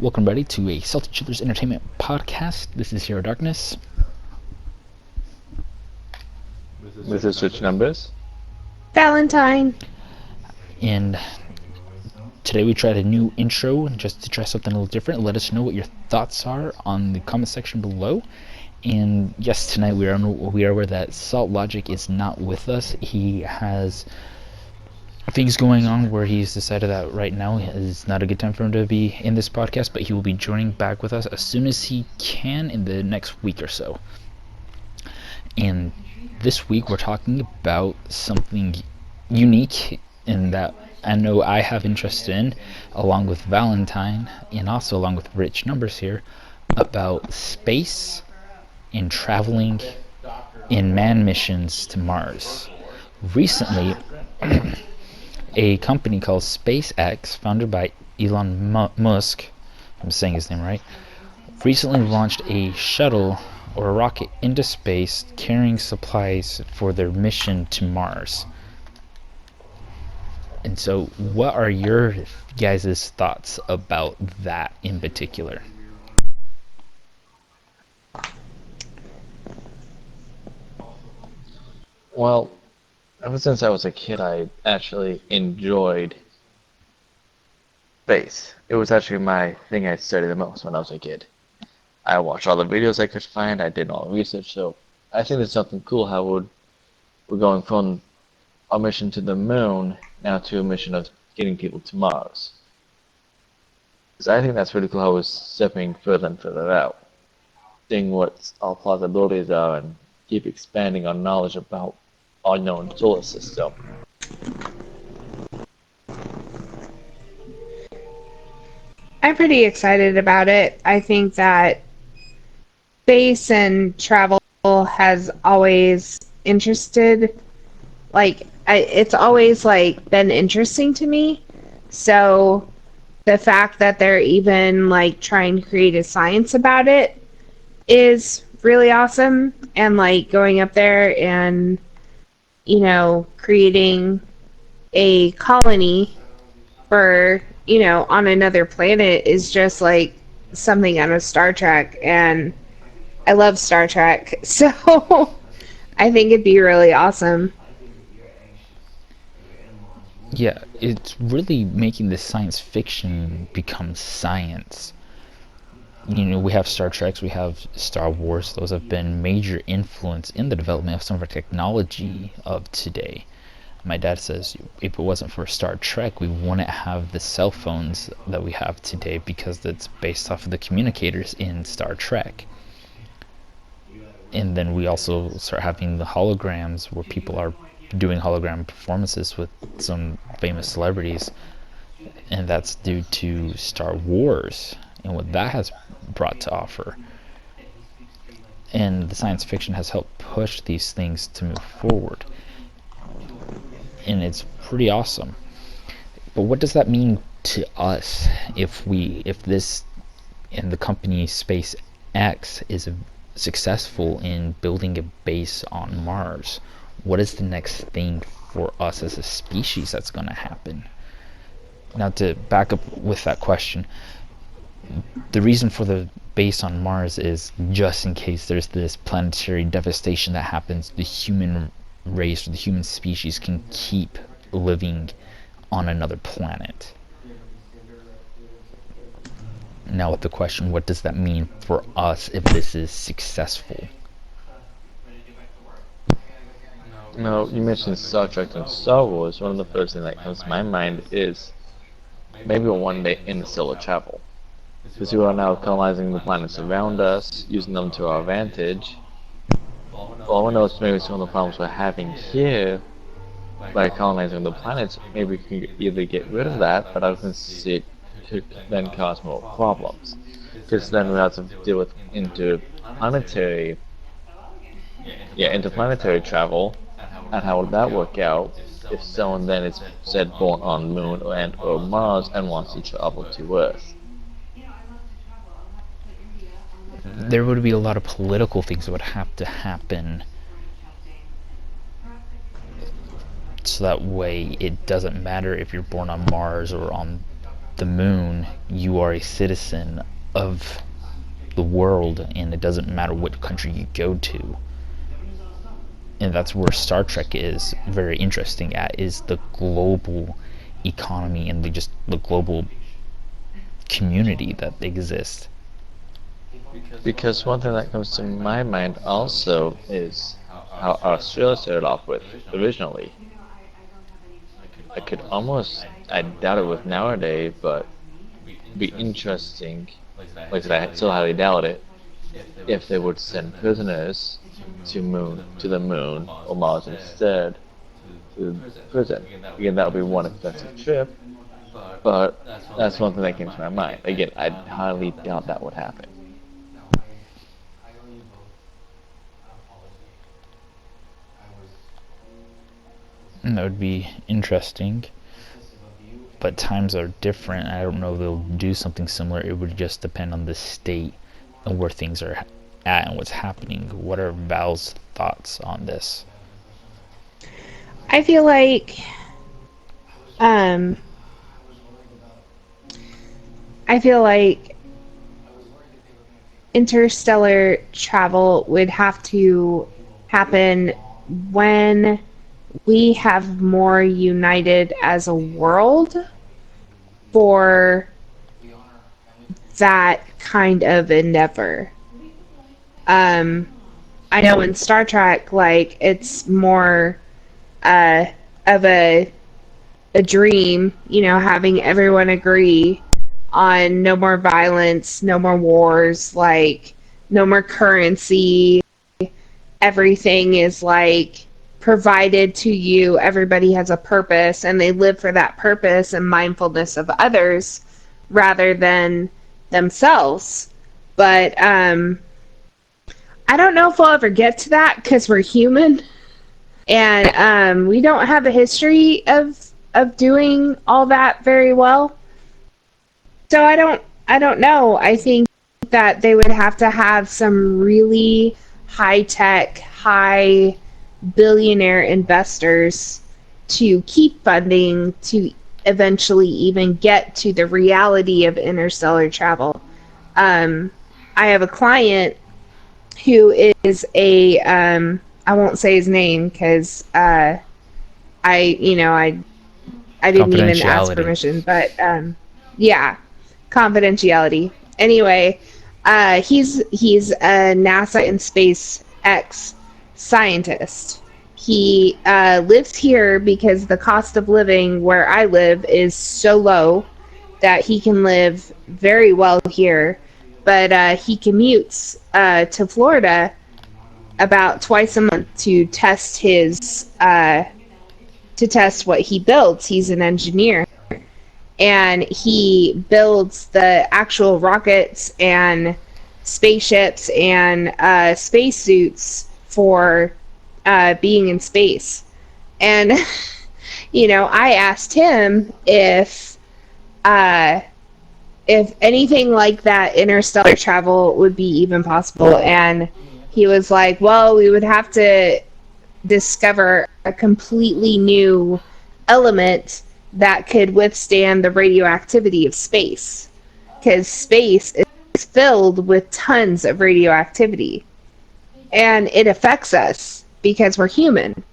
welcome everybody to a SaltyChillersEntertainment podcast. This is Hero Darkness. This is Switch Numbers. Valentine. And today we tried a new intro just to try something a little different. Let us know what your thoughts are on the comment section below. And yes, tonight we are aware that Salt Logic is not with us. He has things going on where he's decided that right now is not a good time for him to be in this podcast, but he will be joining back with us as soon as he can in the next week or so. And this week we're talking about something unique in that I know I have interest in, along with Valentine and also along with Rich Numbers here, about space and traveling in manned missions to Mars. Recently, a company called SpaceX, founded by Elon Musk, I'm saying his name right, recently launched a shuttle or a rocket into space carrying supplies for their mission to Mars. And so, what are your guys' thoughts about that in particular? Well, ever since I was a kid, I actually enjoyed space. It was actually my thing I studied the most when I was a kid. I watched all the videos I could find, I did all the research, so I think it's something cool how we're going from a mission to the moon now to a mission of getting people to Mars. Because I think that's really cool how we're stepping further and further out, seeing what our possibilities are and keep expanding our knowledge about our known solar system. I'm pretty excited about it. I think that space and travel has always interested, it's always been interesting to me. So the fact that they're even trying to create a science about it is really awesome. And going up there and creating a colony for, on another planet is just something out of Star Trek. And I love Star Trek. So I think it'd be really awesome. Yeah, it's really making the science fiction become science. We have Star Trek, we have Star Wars. Those have been major influence in the development of some of our technology of today. My dad says if it wasn't for Star Trek, we wouldn't have the cell phones that we have today because it's based off of the communicators in Star Trek. And then we also start having the holograms where people are doing hologram performances with some famous celebrities, and that's due to Star Wars and what that has brought to offer. And the science fiction has helped push these things to move forward, and it's pretty awesome. But what does that mean to us if this and the company SpaceX is successful in building a base on Mars? What is the next thing for us as a species that's going to happen? Now, to back up with that question, the reason for the base on Mars is just in case there's this planetary devastation that happens, the human race or the human species can keep living on another planet. Now with the question, what does that mean for us if this is successful? Now, you mentioned Star Trek and Star Wars. One of the first things that comes to my mind is maybe one day interstellar travel. Because we are now colonizing the planets around us, using them to our advantage. All we know is maybe some of the problems we're having here by colonizing the planets, maybe we can either get rid of that, but I can see it could then cause more problems. Because then we have to deal with interplanetary travel, and how would that work out if someone then is said born on Moon or Mars and wants to travel to Earth? There would be a lot of political things that would have to happen so that way it doesn't matter if you're born on Mars or on the moon, you are a citizen of the world, and it doesn't matter what country you go to. And that's where Star Trek is very interesting at, is the global economy and the global community that exists. Because one thing that comes to my mind also is how Australia started off with originally. I could almost, I doubt it with nowadays, but be interesting, like I said, I still highly doubt it, if they would send prisoners to the moon or Mars instead to prison. Again, that would be one expensive trip, but that's one thing that came to my mind. Again, I highly doubt that would happen. And that would be interesting, but times are different. I don't know if they'll do something similar. It would just depend on the state and where things are at and what's happening. What are Val's thoughts on this? I feel like interstellar travel would have to happen when we have more united as a world for that kind of endeavor. I know in Star Trek, like, it's more of a dream, you know, having everyone agree on no more violence, no more wars, like, no more currency. Everything is, like, provided to you. Everybody has a purpose, and they live for that purpose and mindfulness of others rather than themselves. But I don't know if we'll ever get to that because we're human, and we don't have a history of doing all that very well. So I don't know. I think that they would have to have some really high-tech, high billionaire investors to keep funding to eventually even get to the reality of interstellar travel. I have a client who is a I won't say his name because I didn't even ask permission, but yeah, confidentiality. Anyway, he's a NASA and SpaceX scientist. He lives here because the cost of living where I live is so low that he can live very well here, but he commutes to Florida about twice a month to test what he builds. He's an engineer, and he builds the actual rockets and spaceships and spacesuits for being in space. And I asked him if anything like that interstellar travel would be even possible, and he was like, well, we would have to discover a completely new element that could withstand the radioactivity of space, because space is filled with tons of radioactivity, and it affects us because we're human.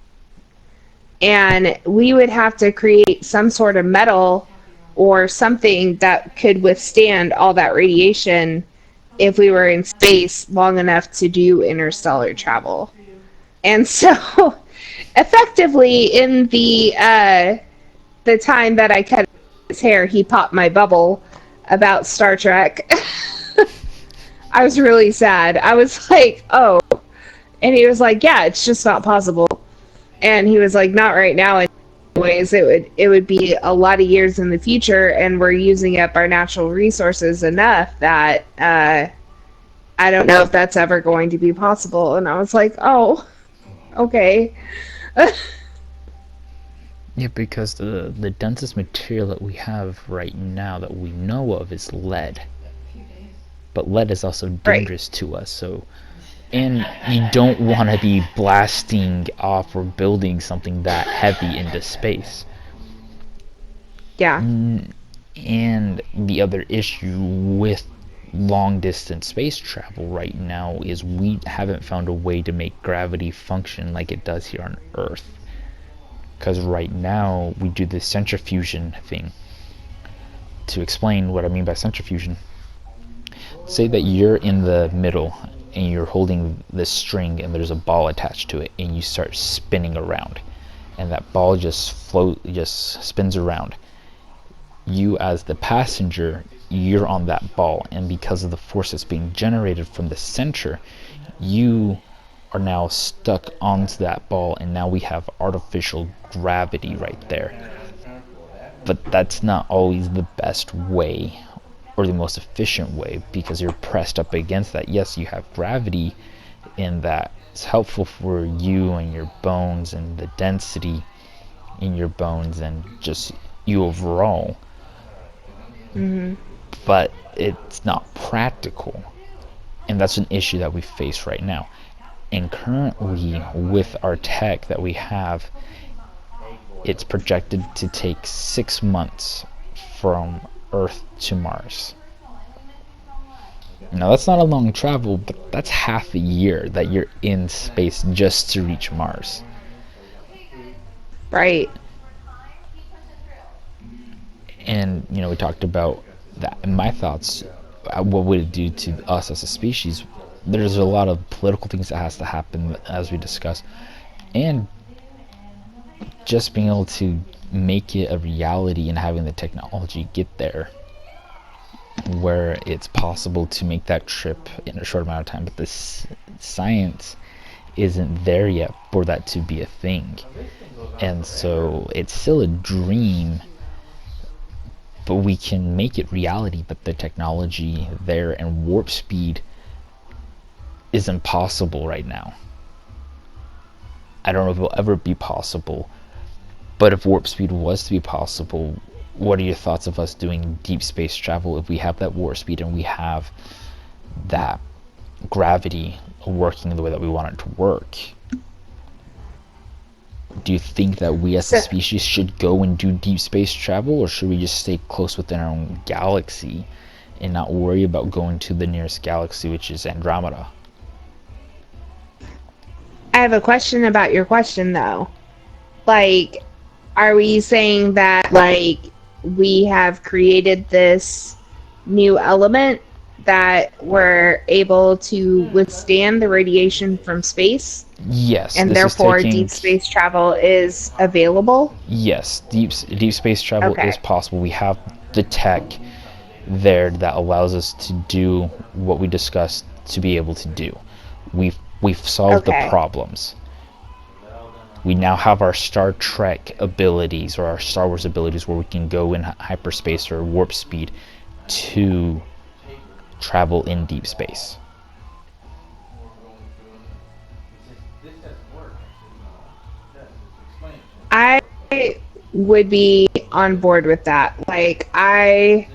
And we would have to create some sort of metal or something that could withstand all that radiation if we were in space long enough to do interstellar travel. And so, effectively, in the time that I cut his hair, he popped my bubble about Star Trek. I was really sad. I was like, oh. And he was like, yeah, it's just not possible. And he was like, not right now. Anyways, it would be a lot of years in the future, and we're using up our natural resources enough that I don't know if that's ever going to be possible. And I was like, oh, okay. Yeah, because the densest material that we have right now that we know of is lead. But lead is also dangerous to us, so... And you don't want to be blasting off or building something that heavy into space. Yeah. And the other issue with long distance space travel right now is we haven't found a way to make gravity function like it does here on Earth. Because right now we do the centrifugation thing. To explain what I mean by centrifugation, say that you're in the middle and you're holding this string and there's a ball attached to it, and you start spinning around, and that ball just spins around. You as the passenger, you're on that ball, and because of the force that's being generated from the center, you are now stuck onto that ball, and now we have artificial gravity right there. But that's not always the best way or the most efficient way, because you're pressed up against that. Yes, you have gravity in that it's helpful for you and your bones and the density in your bones and just you overall. But it's not practical, and that's an issue that we face right now. And currently, with our tech that we have, it's projected to take 6 months from Earth to Mars. Now that's not a long travel, but that's half a year that you're in space just to reach Mars. Right. And we talked about that. And my thoughts, what would it do to us as a species? There's a lot of political things that has to happen, as we discussed, and just being able to make it a reality and having the technology get there where it's possible to make that trip in a short amount of time. But this science isn't there yet for that to be a thing, and so it's still a dream, but we can make it reality. But the technology there and warp speed is impossible right now. I don't know if it will ever be possible, but if warp speed was to be possible, what are your thoughts of us doing deep space travel if we have that warp speed and we have that gravity working the way that we want it to work? Do you think that we as a species should go and do deep space travel, or should we just stay close within our own galaxy and not worry about going to the nearest galaxy, which is Andromeda? I have a question about your question, though. Like, are we saying that, like, we have created this new element that we're able to withstand the radiation from space? Yes. And therefore deep space travel is available? Yes, deep space travel is possible. We have the tech there that allows us to do what we discussed to be able to do. We've solved the problems. We now have our Star Trek abilities, or our Star Wars abilities, where we can go in hyperspace or warp speed to travel in deep space. I would be on board with that. Like, I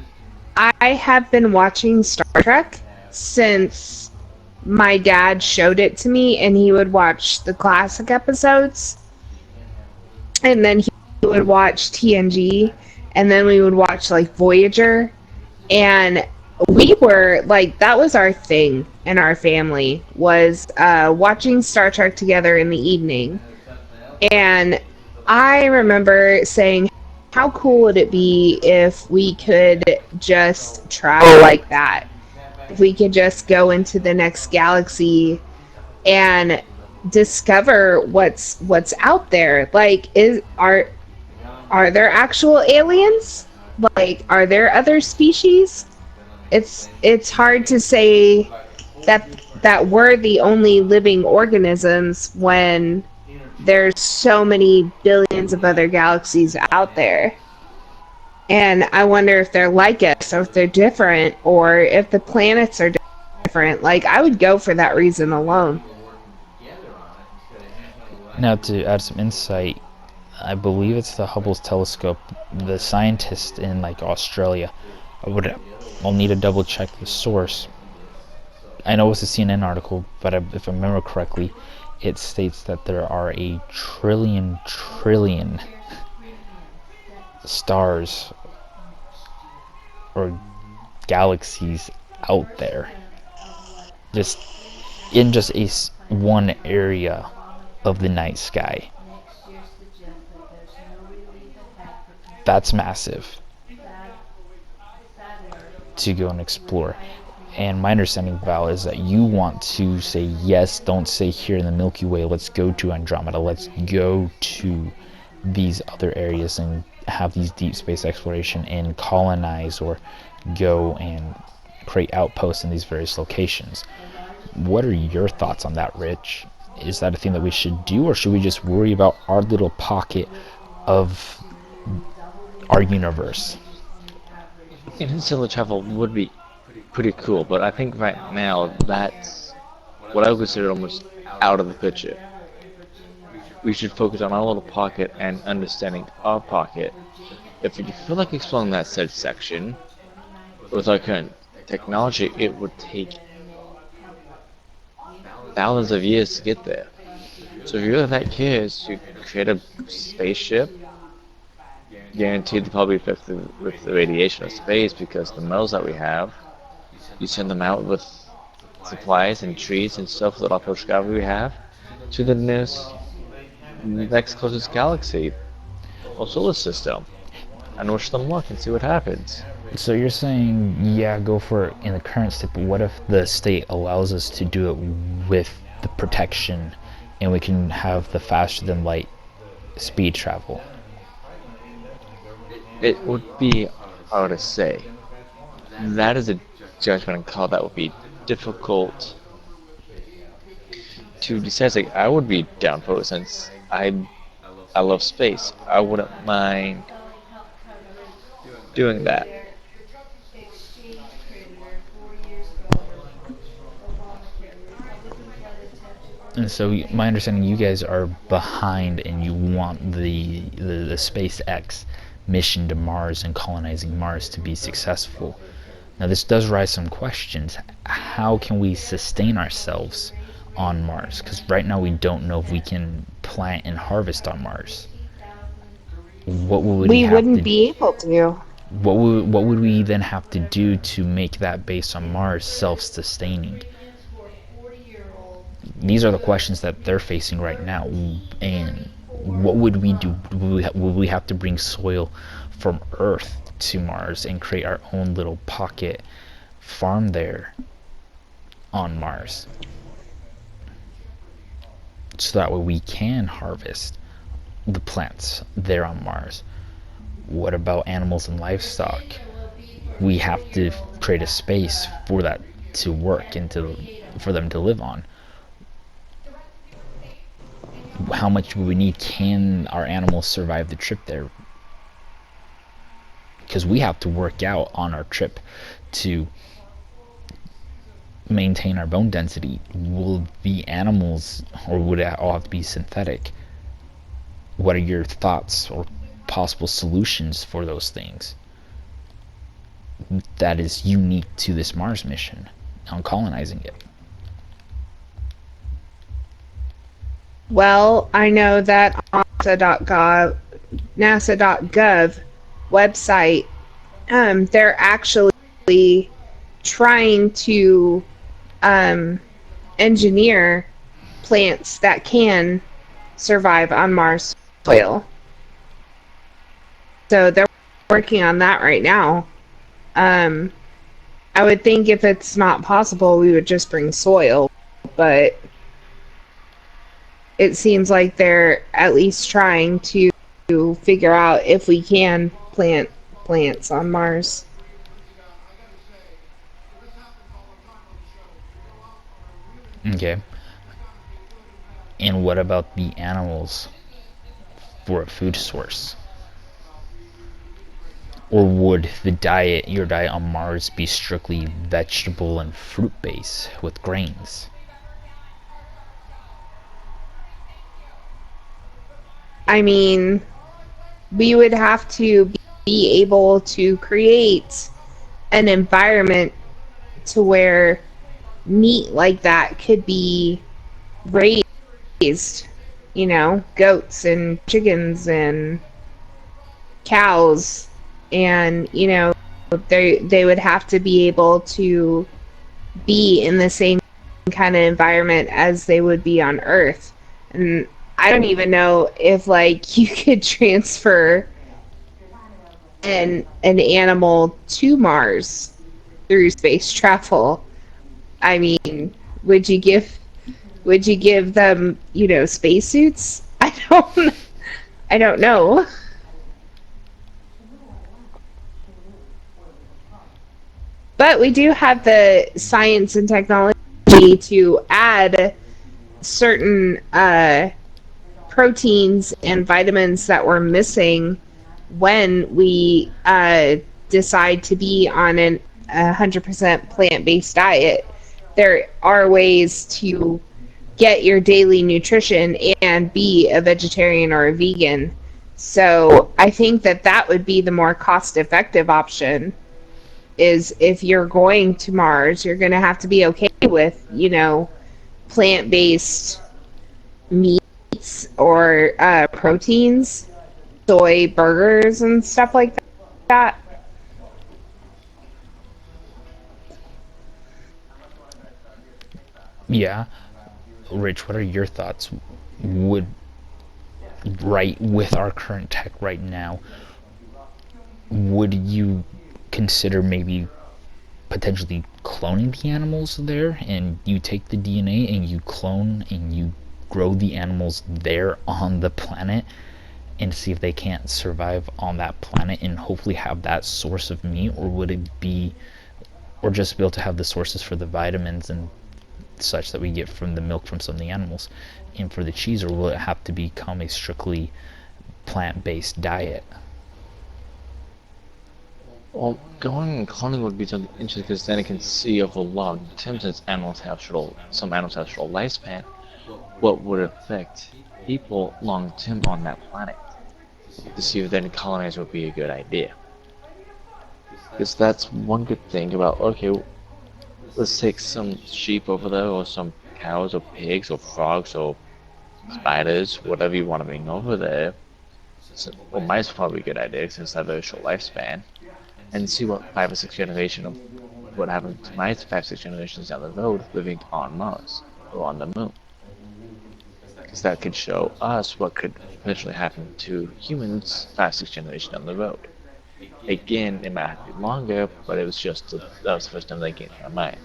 have been watching Star Trek since my dad showed it to me, and he would watch the classic episodes, and then he would watch TNG, and then we would watch like Voyager, and we were like, that was our thing in our family, was watching Star Trek together in the evening. And I remember saying, how cool would it be if we could just travel like that? If we could just go into the next galaxy and discover what's out there. Like, are there actual aliens? Like, are there other species? It's hard to say that we're the only living organisms when there's so many billions of other galaxies out there. And I wonder if they're like us, or if they're different, or if the planets are different. Like, I would go for that reason alone. Now, to add some insight, I believe it's the Hubble telescope. The scientists in like Australia, I'll need to double check the source. I know it's a CNN article, but if I remember correctly, it states that there are a trillion stars or galaxies out there, just in just one area of the night sky. That's massive to go and explore. And my understanding, Val, is that you want to say yes, don't say here in the Milky Way, let's go to Andromeda, let's go to these other areas and have these deep space exploration and colonize or go and create outposts in these various locations. What are your thoughts on that, Rich? Is that a thing that we should do, or should we just worry about our little pocket of our universe? Interstellar travel would be pretty cool, but I think right now that's what I would consider almost out of the picture. We should focus on our little pocket and understanding our pocket. If you feel like exploring that said section, with our current technology, it would take thousands of years to get there. So if you're really that curious to create a spaceship, guaranteed to probably affect with the radiation of space, because the metals that we have, you send them out with supplies and trees and stuff that approach gravity we have to the next closest galaxy or solar system and wish them luck and see what happens. So you're saying, yeah, go for it in the current state, but what if the state allows us to do it with the protection and we can have the faster than light speed travel? It would be hard to say. That is a judgment call that would be difficult to decide. Like, I would be down for it since I love space. I wouldn't mind doing that. And so my understanding, you guys are behind and you want the SpaceX mission to Mars and colonizing Mars to be successful. Now this does raise some questions. How can we sustain ourselves on Mars? Because right now we don't know if we can plant and harvest on Mars. What would we wouldn't be able to. What would we then have to do to make that base on Mars self-sustaining? These are the questions that they're facing right now. And what would we do? Would we have to bring soil from Earth to Mars and create our own little pocket farm there on Mars, so that way we can harvest the plants there on Mars? What about animals and livestock? We have to create a space for that to work and for them to live on. How much would we need? Can our animals survive the trip there? Because we have to work out on our trip to maintain our bone density. Will the animals, or would it all have to be synthetic? What are your thoughts or possible solutions for those things that is unique to this Mars mission on colonizing it? Well, I know that on NASA.gov website, they're actually trying to engineer plants that can survive on Mars soil. So they're working on that right now. I would think if it's not possible, we would just bring soil, but it seems like they're at least trying to figure out if we can plant plants on Mars. Okay. And what about the animals for a food source? Or would your diet on Mars be strictly vegetable and fruit based with grains? I mean, we would have to be able to create an environment to where meat like that could be raised, you know, goats and chickens and cows, and, you know, they would have to be able to be in the same kind of environment as they would be on Earth. And I don't even know if like you could transfer an animal to Mars through space travel. I mean, would you give them, spacesuits? I don't know. But we do have the science and technology to add certain proteins and vitamins that we're missing when we decide to be on a 100% plant-based diet. There are ways to get your daily nutrition and be a vegetarian or a vegan. So I think that would be the more cost-effective option. Is if you're going to Mars, you're going to have to be okay with, plant-based meats or proteins, soy burgers and stuff like that. Yeah. Rich, what are your thoughts? Would, right, with our current tech right now, would you consider maybe potentially cloning the animals there, and you take the DNA and you clone and you grow the animals there on the planet and see if they can't survive on that planet and hopefully have that source of meat? Or would it be, or just be able to have the sources for the vitamins and such that we get from the milk from some of the animals and for the cheese? Or will it have to become a strictly plant-based diet? Well, going and cloning would be something interesting because then it can see over long term, since some animals have short lifespan. What would affect people long term on that planet? To see if then colonize would be a good idea. Because that's one good thing about, okay, let's take some sheep over there, or some cows, or pigs, or frogs, or spiders, whatever you want to bring over there. So, well, mice is probably a good idea since they have a very short lifespan. And see what 5 or 6 generations of what happened to mice 5 or 6 generations down the road living on Mars or on the moon. Because that could show us what could potentially happen to humans 5 or 6 generations down the road. Again, it might have to be longer, but it was just that was the first time they came to my mind.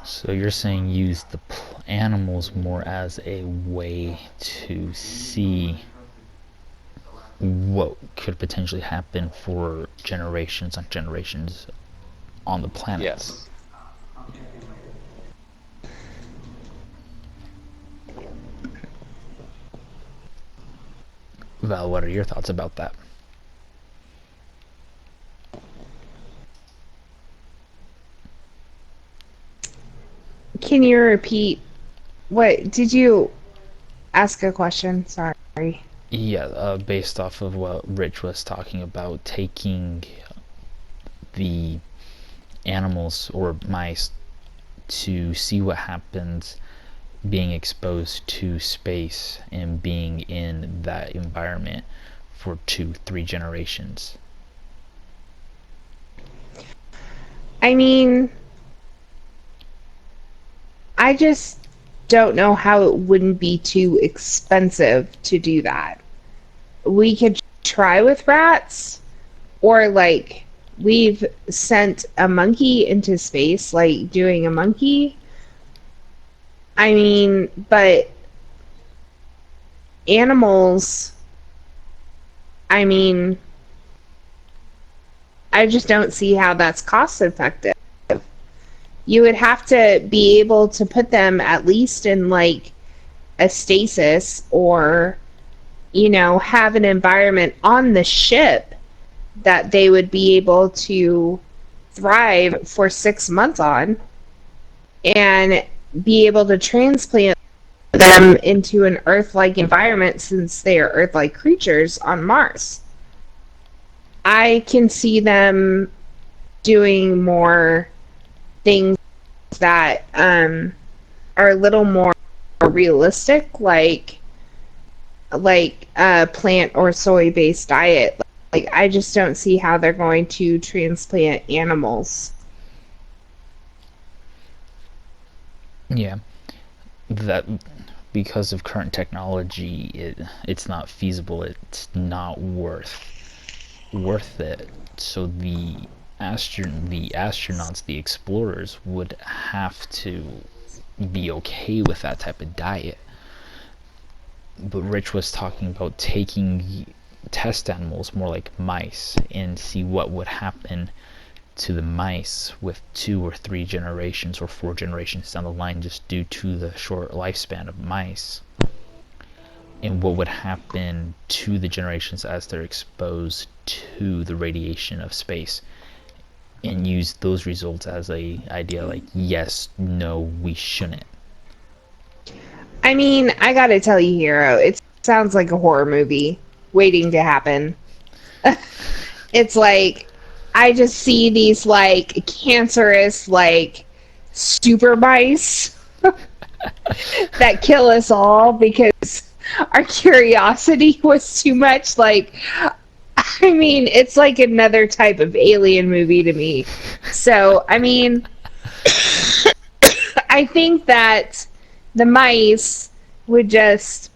So you're saying use the animals more as a way to see what could potentially happen for generations on generations on the planet. Yes. Val, what are your thoughts about that? Can you repeat what did you ask a question? Sorry. Yeah, based off of what Rich was talking about, taking the animals or mice to see what happens being exposed to space and being in that environment for 2-3 generations. I mean, I just don't know how it wouldn't be too expensive to do that. We could try with rats, or like we've sent a monkey into space, like doing a monkey. I mean, but animals, I mean, I just don't see how that's cost effective. You would have to be able to put them at least in like a stasis, or have an environment on the ship that they would be able to thrive for 6 months on, and be able to transplant them into an Earth-like environment since they are Earth-like creatures on Mars. I can see them doing more things that are a little more realistic, like a plant or soy based diet, like I just don't see how they're going to transplant animals. Yeah, that because of current technology, it's not feasible. It's not worth it. So the astronauts, the explorers, would have to be okay with that type of diet. But Rich was talking about taking test animals, more like mice, and see what would happen to the mice with 2 or 3 generations or 4 generations down the line, just due to the short lifespan of mice, and what would happen to the generations as they're exposed to the radiation of space, and use those results as a idea like, yes, no, we shouldn't. I mean, I gotta tell you, Hero, it sounds like a horror movie waiting to happen. It's like I just see these like cancerous like super mice that kill us all because our curiosity was too much. Like, I mean, it's like another type of alien movie to me. So, I mean, I think that the mice would just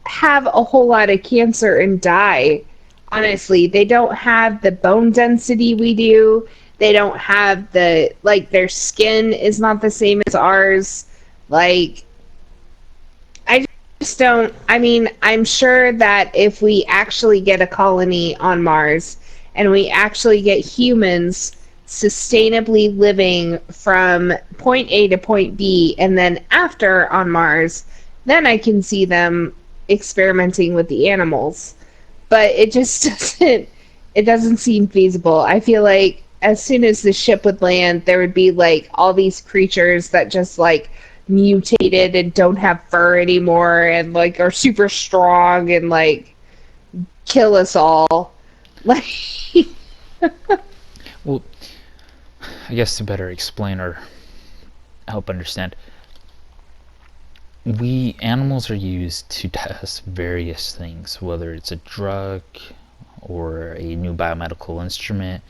have a whole lot of cancer and die. Honestly, they don't have the bone density we do. They don't have the, like, their skin is not the same as ours. Like, I just don't. I mean, I'm sure that if we actually get a colony on Mars and we actually get humans sustainably living from point A to point B, and then after on Mars, then I can see them experimenting with the animals. But it just doesn't seem feasible. I feel like as soon as the ship would land, there would be like all these creatures that just like mutated and don't have fur anymore and like are super strong and like kill us all. Like Well, I guess to better explain or help understand, animals are used to test various things, whether it's a drug or a new biomedical instrument,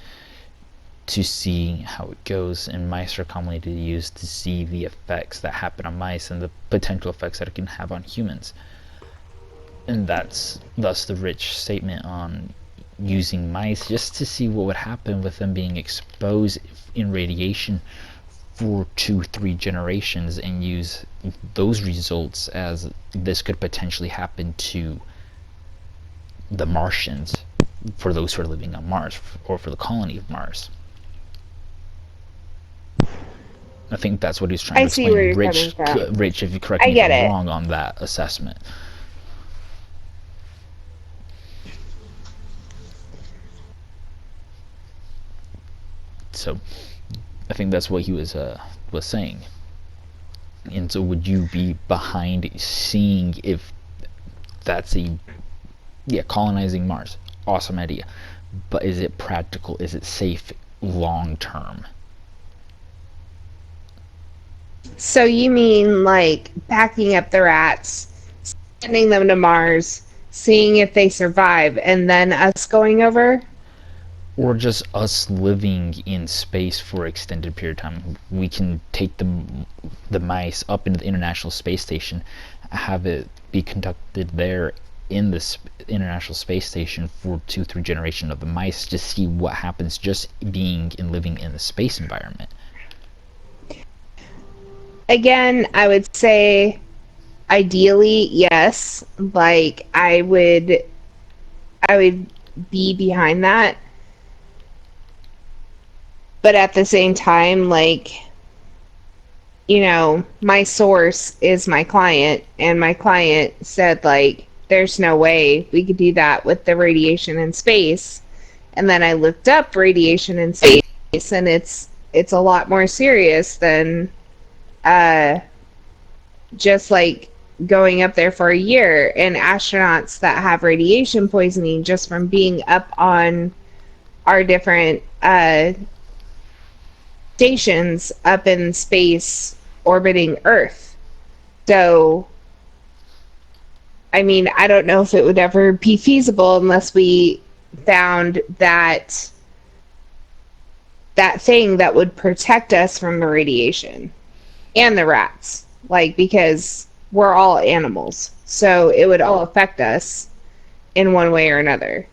to see how it goes, and mice are commonly used to see the effects that happen on mice and the potential effects that it can have on humans. And that's thus the Rich statement on using mice just to see what would happen with them being exposed in radiation for 2-3 generations, and use those results as this could potentially happen to the Martians, for those who are living on Mars, or for the colony of Mars. I think that's what he's trying to I see where explain. you're coming from. Rich, if you correct I me if get I'm it. wrong on that assessment. So, I think that's what he was saying. And so, would you be behind seeing if that's colonizing Mars? Awesome idea, but is it practical? Is it safe long term? So you mean like packing up the rats, sending them to Mars, seeing if they survive, and then us going over? Or just us living in space for an extended period of time? We can take the mice up into the International Space Station, have it be conducted there in the International Space Station for 2-3 generations of the mice, to see what happens just being and living in the space environment. Again, I would say ideally, yes. Like I would be behind that. But at the same time, like, you know, my source is my client, and my client said like there's no way we could do that with the radiation in space. And then I looked up radiation in space, and it's a lot more serious than just like going up there for a year. And astronauts that have radiation poisoning just from being up on our different stations up in space orbiting Earth. So, I mean, I don't know if it would ever be feasible unless we found that thing that would protect us from the radiation and the rats. Like, because we're all animals. So it would all affect us in one way or another.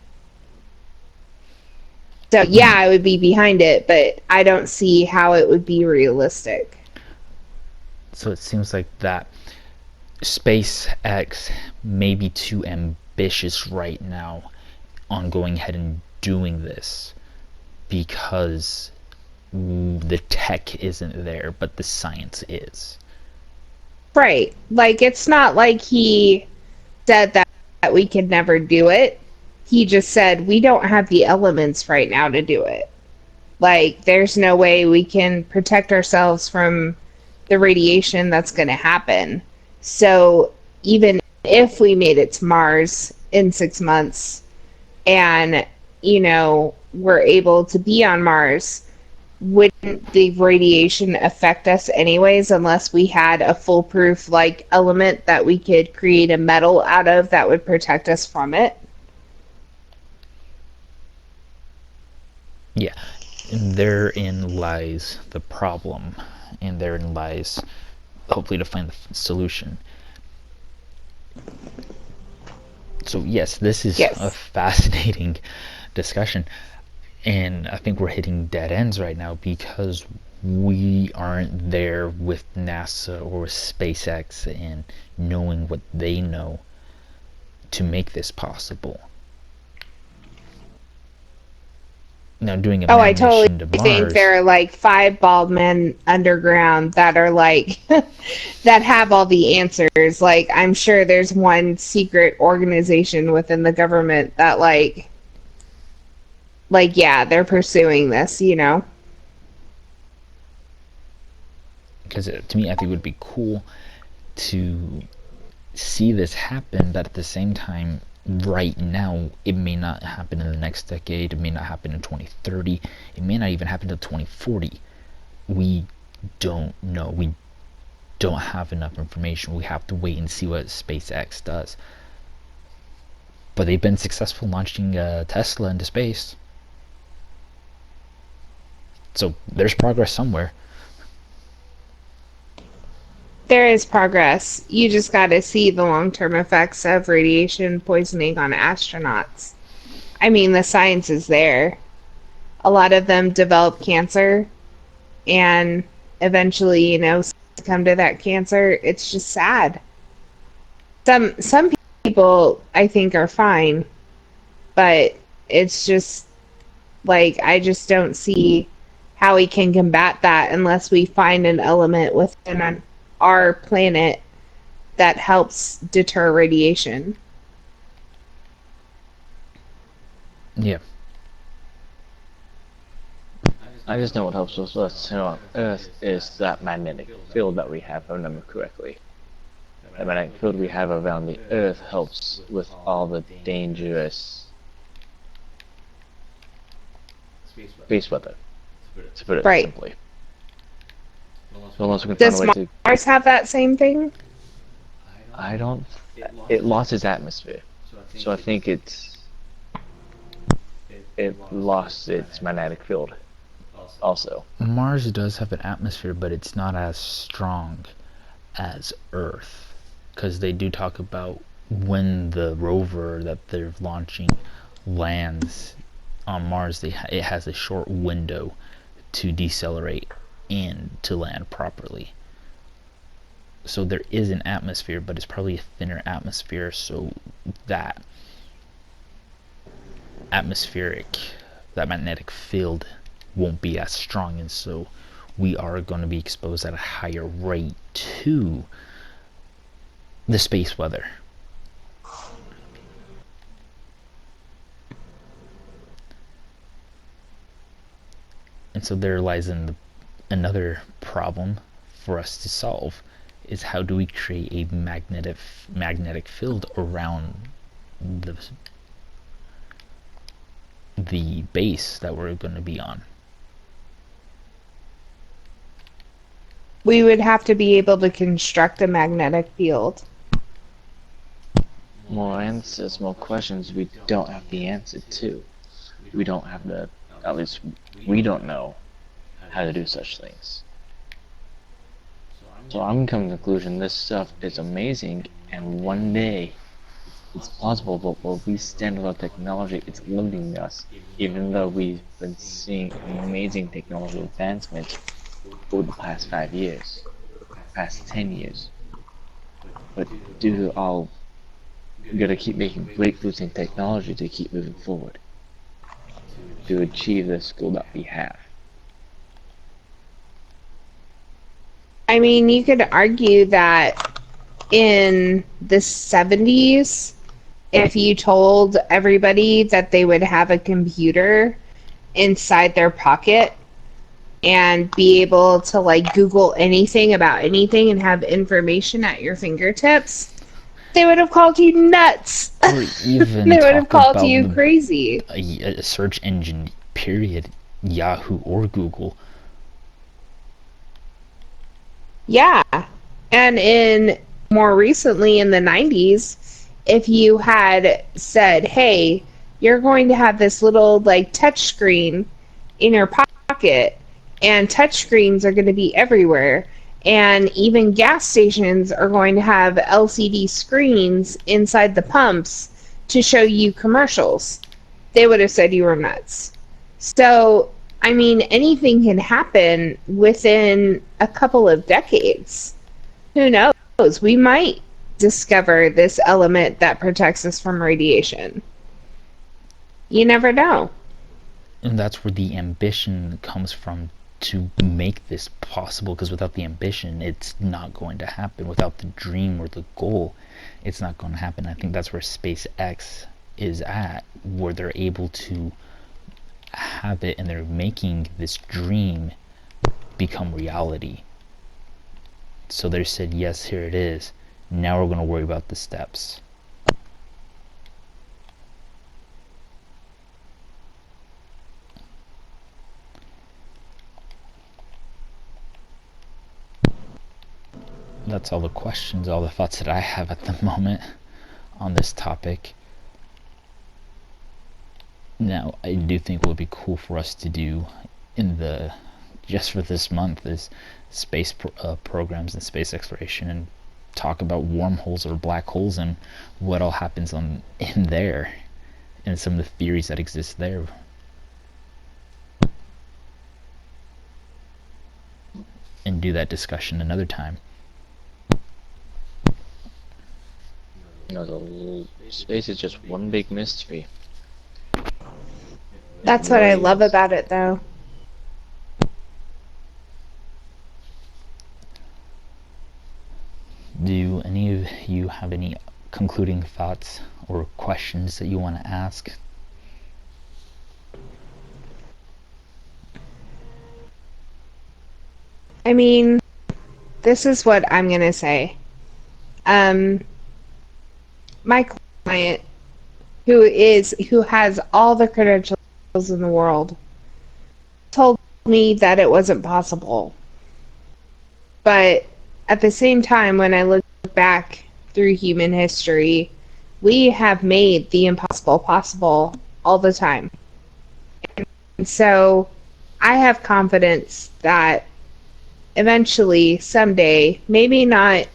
So yeah, I would be behind it, but I don't see how it would be realistic. So it seems like that SpaceX may be too ambitious right now on going ahead and doing this because the tech isn't there, but the science is. Right. Like, it's not like he said that we could never do it. He just said we don't have the elements right now to do it. Like, there's no way we can protect ourselves from the radiation that's going to happen. So even if we made it to Mars in 6 months and, we're able to be on Mars, wouldn't the radiation affect us anyways unless we had a foolproof, like, element that we could create a metal out of that would protect us from it? Yeah, and therein lies the problem, and therein lies hopefully to find the solution. So yes, this is Yes. a fascinating discussion, and I think we're hitting dead ends right now because we aren't there with NASA or with SpaceX and knowing what they know to make this possible. Now doing a Oh, I manned totally mission to think Mars, there are like 5 bald men underground that are like that have all the answers. Like, I'm sure there's one secret organization within the government that yeah, they're pursuing this. because to me I think it would be cool to see this happen, but at the same time right now it may not happen in the next decade, it may not happen in 2030, it may not even happen until 2040. We don't know, we don't have enough information. We have to wait and see what SpaceX does, but they've been successful launching Tesla into space, so there's progress somewhere. There is progress. You just got to see the long-term effects of radiation poisoning on astronauts. I mean, the science is there. A lot of them develop cancer and eventually, succumb to that cancer. It's just sad. Some people I think are fine, but it's just like I just don't see how we can combat that unless we find an element within our planet that helps deter radiation. Yeah. I just know what helps us on Earth is that magnetic field that we have, if I remember correctly. The magnetic field we have around the Earth helps with all the dangerous space weather, to put it Right. simply. So unless we can Does find a way to... Mars have that same thing? I don't... It lost its atmosphere. So I think it lost its magnetic field also. Mars does have an atmosphere, but it's not as strong as Earth, because they do talk about when the rover that they're launching lands on Mars, it has a short window to decelerate and to land properly. So there is an atmosphere, but it's probably a thinner atmosphere, so that that magnetic field won't be as strong, and so we are going to be exposed at a higher rate to the space weather. And so there lies another problem for us to solve, is how do we create a magnetic field around the base that we're going to be on. We would have to be able to construct a magnetic field. more answers, more questions we don't have the answer to. We don't have the, at least we don't know how to do such things. So I'm coming to the conclusion this stuff is amazing, and one day it's possible, but where we stand with our technology, it's limiting us, even though we've been seeing amazing technological advancements over the past 5 years, past 10 years. But due to all, we gotta keep making breakthroughs in technology to keep moving forward, to achieve this goal that we have. I mean, you could argue that in the 70s, if you told everybody that they would have a computer inside their pocket and be able to like Google anything about anything and have information at your fingertips, they would have called you nuts. Or even They would have talk called about you crazy. a search engine, period, Yahoo or Google. Yeah. And in more recently in the 90s, if you had said, "Hey, you're going to have this little like touch screen in your pocket and touch screens are going to be everywhere and even gas stations are going to have LCD screens inside the pumps to show you commercials," they would have said you were nuts. So, I mean, anything can happen within a couple of decades. Who knows? We might discover this element that protects us from radiation. You never know. And that's where the ambition comes from, to make this possible, because without the ambition it's not going to happen. Without the dream or the goal, it's not going to happen. I think that's where SpaceX is at, where they're able to have it and they're making this dream become reality. So they said, yes, here it is, now we're going to worry about the steps. That's all the questions, all the thoughts that I have at the moment on this topic. Now, I do think what would be cool for us to do in the, just for this month, is space programs and space exploration, and talk about wormholes or black holes and what all happens in there, and some of the theories that exist there. And do that discussion another time. Space is just one big mystery. That's what I love about it, though. Do any of you have any concluding thoughts or questions that you want to ask? I mean, this is what I'm going to say. My client, who has all the credentials in the world, told me that it wasn't possible. But at the same time, when I look back through human history, we have made the impossible possible all the time. And so I have confidence that eventually, someday, maybe not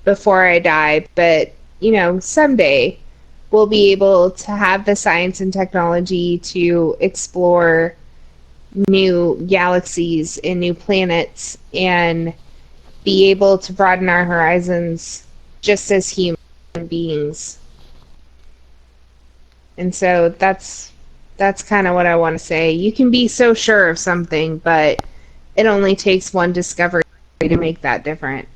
before I die, but someday we'll be able to have the science and technology to explore new galaxies and new planets and be able to broaden our horizons just as human beings. And so that's kind of what I want to say. You can be so sure of something, but it only takes one discovery to make that different.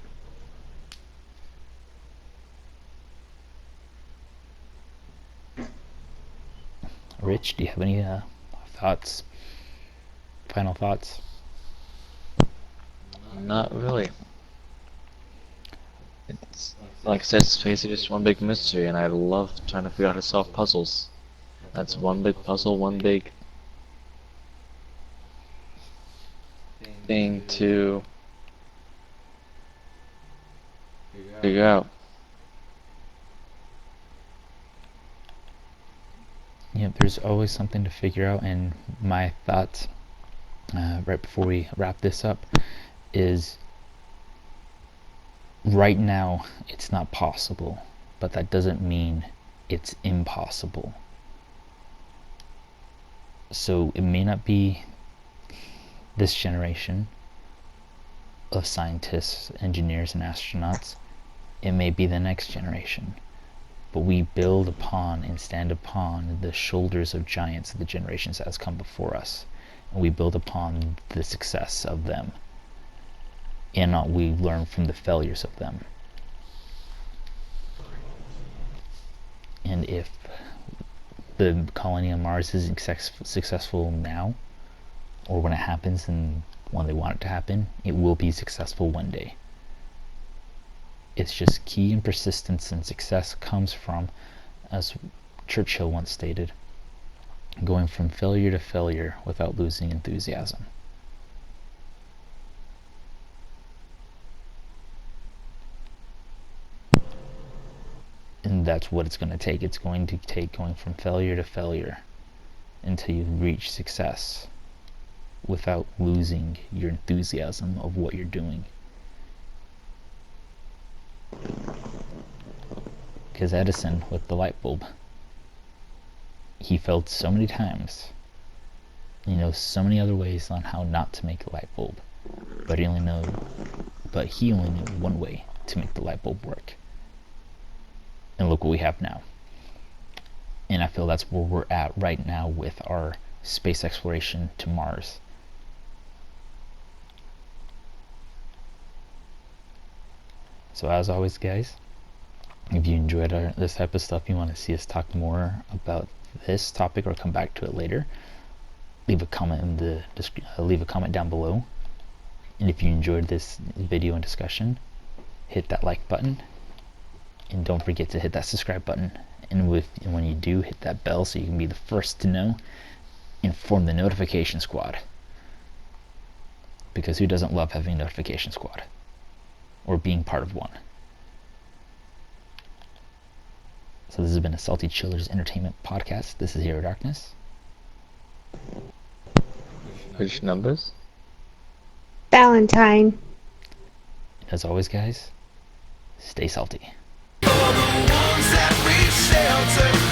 Rich, do you have any thoughts? Final thoughts? Not really. It's like I said, space is just one big mystery, and I love trying to figure out how to solve puzzles. That's one big puzzle, one big thing to figure out. Yep, there's always something to figure out, and my thoughts right before we wrap this up is right now it's not possible, but that doesn't mean it's impossible. So it may not be this generation of scientists, engineers, and astronauts. It may be the next generation. But we build upon and stand upon the shoulders of giants of the generations that has come before us. And we build upon the success of them. And not we learn from the failures of them. And if the colony on Mars is successful now, or when it happens and when they want it to happen, it will be successful one day. It's just key and persistence, and success comes from, as Churchill once stated, going from failure to failure without losing enthusiasm. And that's what it's going to take. It's going to take going from failure to failure until you reach success without losing your enthusiasm of what you're doing. Because Edison, with the light bulb, he failed so many times. He knows so many other ways on how not to make a light bulb, but he only knew one way to make the light bulb work. And look what we have now. And I feel that's where we're at right now with our space exploration to Mars. So as always, guys, if you enjoyed this type of stuff, you want to see us talk more about this topic or come back to it later, leave a comment down below. And if you enjoyed this video and discussion, hit that like button, and don't forget to hit that subscribe button. And when you do, hit that bell so you can be the first to know and form the notification squad. Because who doesn't love having a notification squad or being part of one? So this has been a Salty Chillers Entertainment podcast. This is Hero Darkness. Which numbers? Valentine. As always, guys, stay salty. You're the ones that we shelter.